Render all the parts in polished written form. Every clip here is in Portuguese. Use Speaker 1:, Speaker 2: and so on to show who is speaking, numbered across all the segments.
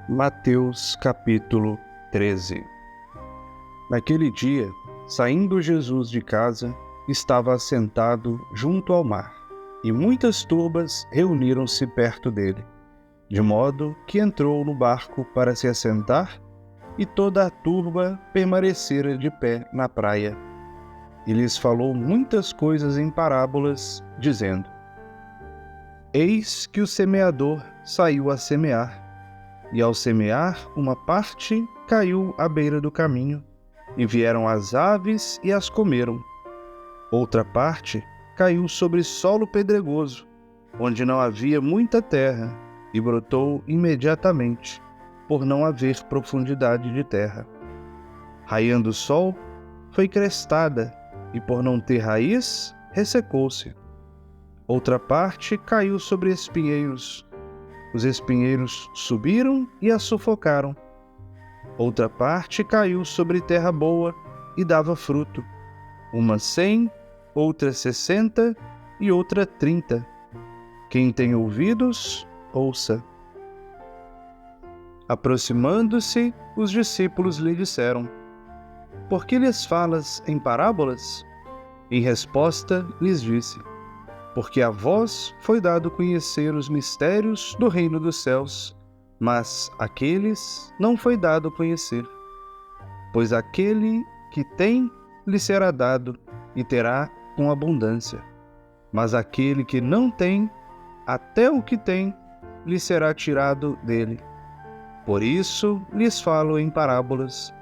Speaker 1: Mateus capítulo 13. Naquele dia, saindo Jesus de casa, estava assentado junto ao mar, e muitas turbas reuniram-se perto dele, de modo que entrou no barco para se assentar, e toda a turba permanecera de pé na praia. E lhes falou muitas coisas em parábolas, dizendo: Eis que o semeador saiu a semear. E ao semear, uma parte caiu à beira do caminho, e vieram as aves e as comeram. Outra parte caiu sobre solo pedregoso, onde não havia muita terra, e brotou imediatamente, por não haver profundidade de terra. Raiando o sol, foi crestada, e por não ter raiz, ressecou-se. Outra parte caiu sobre espinheiros. Os espinheiros subiram e a sufocaram. Outra parte caiu sobre terra boa e dava fruto, uma 100, outra 60 e outra 30. Quem tem ouvidos, ouça. Aproximando-se, os discípulos lhe disseram: Por que lhes falas em parábolas? Em resposta, lhes disse: Porque a vós foi dado conhecer os mistérios do reino dos céus, mas àqueles não foi dado conhecer. Pois aquele que tem, lhe será dado, e terá com abundância. Mas aquele que não tem, até o que tem, lhe será tirado dele. Por isso lhes falo em parábolas,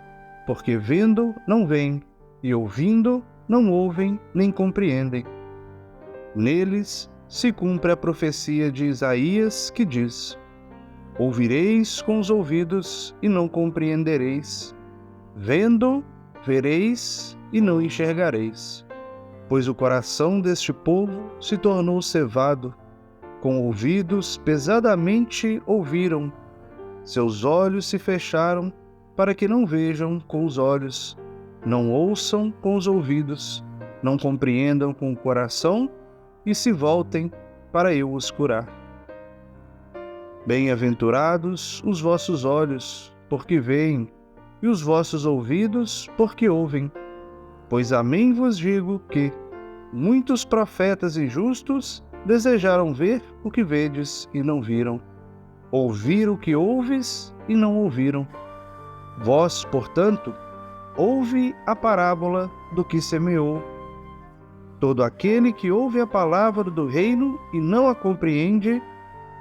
Speaker 1: porque vendo não veem, e ouvindo não ouvem nem compreendem. Neles se cumpre a profecia de Isaías, que diz: Ouvireis com os ouvidos e não compreendereis. Vendo, vereis e não enxergareis. Pois o coração deste povo se tornou cevado, com ouvidos pesadamente ouviram. Seus olhos se fecharam para que não vejam com os olhos, não ouçam com os ouvidos, não compreendam com o coração, e se voltem para eu os curar. Bem-aventurados os vossos olhos, porque veem, e os vossos ouvidos, porque ouvem. Pois amém vos digo que muitos profetas e justos desejaram ver o que vedes e não viram, ouvir o que ouves e não ouviram. Vós, portanto, ouve a parábola do que semeou. Todo aquele que ouve a palavra do reino e não a compreende,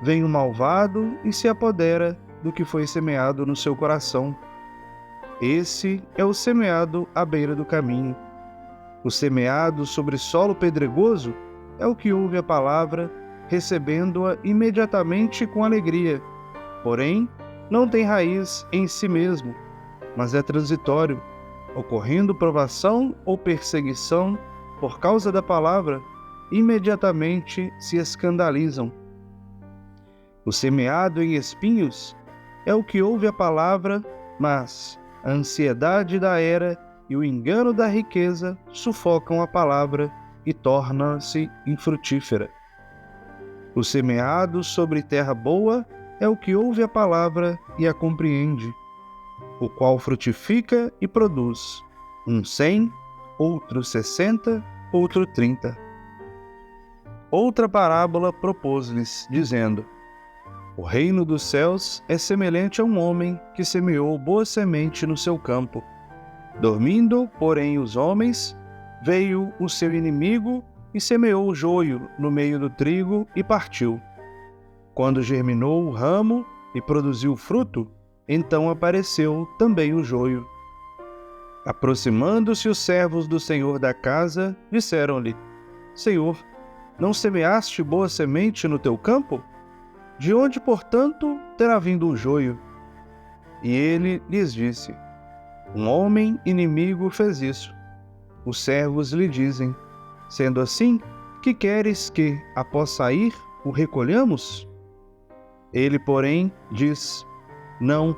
Speaker 1: vem o malvado e se apodera do que foi semeado no seu coração. Esse é o semeado à beira do caminho. O semeado sobre solo pedregoso é o que ouve a palavra, recebendo-a imediatamente com alegria. Porém, não tem raiz em si mesmo, mas é transitório, ocorrendo provação ou perseguição por causa da palavra, imediatamente se escandalizam. O semeado em espinhos é o que ouve a palavra, mas a ansiedade da era e o engano da riqueza sufocam a palavra e torna-se infrutífera. O semeado sobre terra boa é o que ouve a palavra e a compreende, o qual frutifica e produz, um 100, outro 60, outro 30. Outra parábola propôs-lhes, dizendo: O reino dos céus é semelhante a um homem que semeou boa semente no seu campo. Dormindo, porém, os homens, veio o seu inimigo e semeou o joio no meio do trigo e partiu. Quando germinou o ramo e produziu fruto, então apareceu também o joio. Aproximando-se os servos do senhor da casa, disseram-lhe: Senhor, não semeaste boa semente no teu campo? De onde, portanto, terá vindo o joio? E ele lhes disse: Um homem inimigo fez isso. Os servos lhe dizem: Sendo assim, que queres que, após sair, o recolhamos? Ele, porém, diz: Não,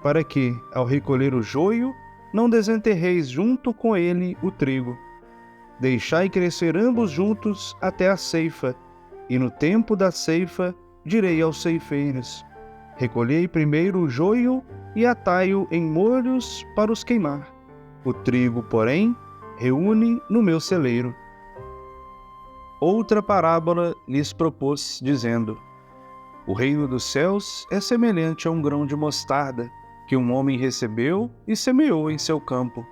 Speaker 1: para que, ao recolher o joio, não desenterreis junto com ele o trigo. Deixai crescer ambos juntos até a ceifa, e no tempo da ceifa direi aos ceifeiros: Recolhei primeiro o joio e atai-o em molhos para os queimar. O trigo, porém, reúne no meu celeiro. Outra parábola lhes propôs, dizendo: O reino dos céus é semelhante a um grão de mostarda, que um homem recebeu e semeou em seu campo,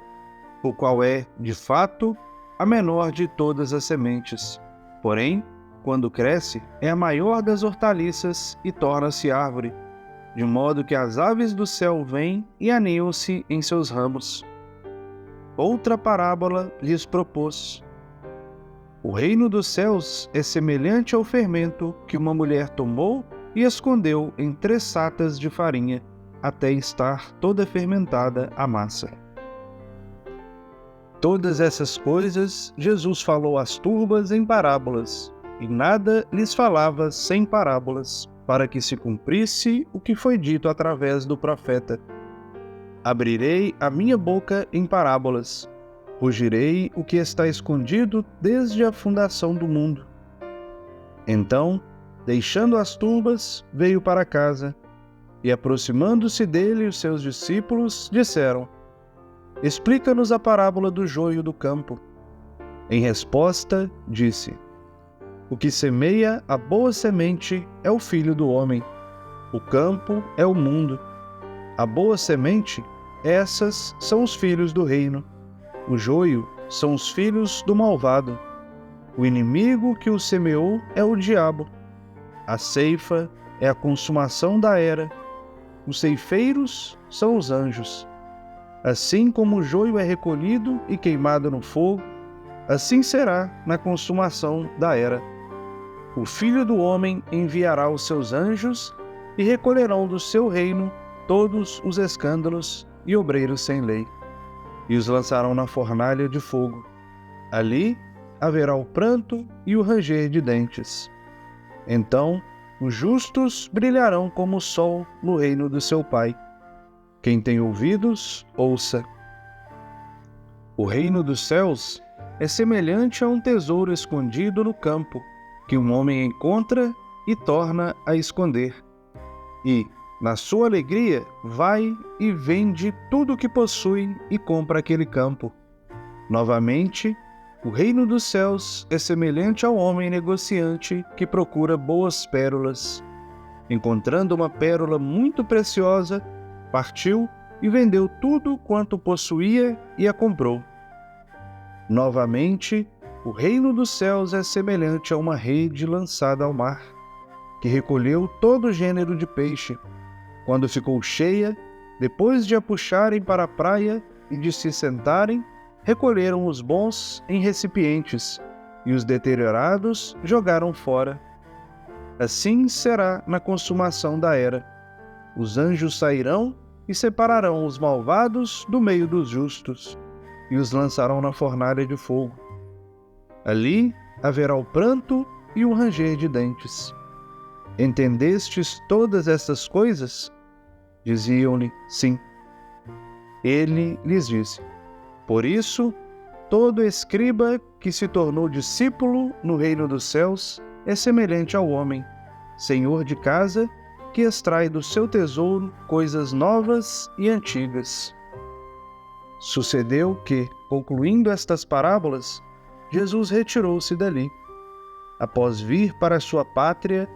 Speaker 1: o qual é, de fato, a menor de todas as sementes. Porém, quando cresce, é a maior das hortaliças e torna-se árvore, de modo que as aves do céu vêm e aninham-se em seus ramos. Outra parábola lhes propôs: O reino dos céus é semelhante ao fermento que uma mulher tomou e escondeu em 3 sacas de farinha, até estar toda fermentada a massa. Todas essas coisas Jesus falou às turbas em parábolas, e nada lhes falava sem parábolas, para que se cumprisse o que foi dito através do profeta: Abrirei a minha boca em parábolas, rugirei o que está escondido desde a fundação do mundo. Então, deixando as turbas, veio para casa, e aproximando-se dele os seus discípulos, disseram: Explica-nos a parábola do joio do campo. Em resposta, disse: O que semeia a boa semente é o Filho do Homem. O campo é o mundo. A boa semente, essas são os filhos do reino. O joio são os filhos do malvado. O inimigo que o semeou é o diabo. A ceifa é a consumação da era. Os ceifeiros são os anjos. Assim como o joio é recolhido e queimado no fogo, assim será na consumação da era. O Filho do Homem enviará os seus anjos e recolherão do seu reino todos os escândalos e obreiros sem lei, e os lançarão na fornalha de fogo. Ali haverá o pranto e o ranger de dentes. Então os justos brilharão como o sol no reino do seu Pai. Quem tem ouvidos, ouça. O reino dos céus é semelhante a um tesouro escondido no campo, que um homem encontra e torna a esconder. E, na sua alegria, vai e vende tudo o que possui e compra aquele campo. Novamente, o reino dos céus é semelhante ao homem negociante que procura boas pérolas. Encontrando uma pérola muito preciosa, partiu e vendeu tudo quanto possuía e a comprou. Novamente, o reino dos céus é semelhante a uma rede lançada ao mar, que recolheu todo gênero de peixe. Quando ficou cheia, depois de a puxarem para a praia e de se sentarem, recolheram os bons em recipientes, e os deteriorados jogaram fora. Assim será na consumação da era. Os anjos sairão e separarão os malvados do meio dos justos, e os lançarão na fornalha de fogo. Ali haverá o pranto e o ranger de dentes. Entendestes todas estas coisas? Diziam-lhe, sim. Ele lhes disse: Por isso, todo escriba que se tornou discípulo no reino dos céus é semelhante ao homem, senhor de casa, que extrai do seu tesouro coisas novas e antigas. Sucedeu que, concluindo estas parábolas, Jesus retirou-se dali. Após vir para sua pátria,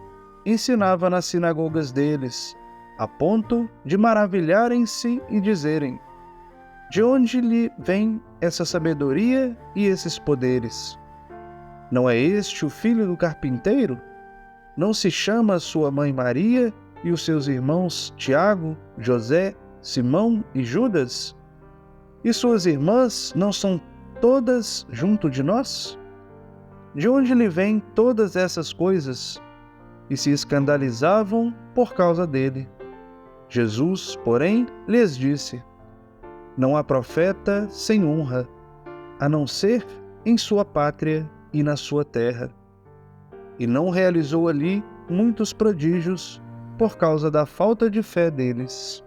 Speaker 1: ensinava nas sinagogas deles, a ponto de maravilharem-se e dizerem: De onde lhe vem essa sabedoria e esses poderes? Não é este o filho do carpinteiro? Não se chama sua mãe Maria e os seus irmãos Tiago, José, Simão e Judas? E suas irmãs não são todas junto de nós? De onde lhe vêm todas essas coisas? E se escandalizavam por causa dele. Jesus, porém, lhes disse: Não há profeta sem honra, a não ser em sua pátria e na sua terra. E não realizou ali muitos prodígios por causa da falta de fé deles.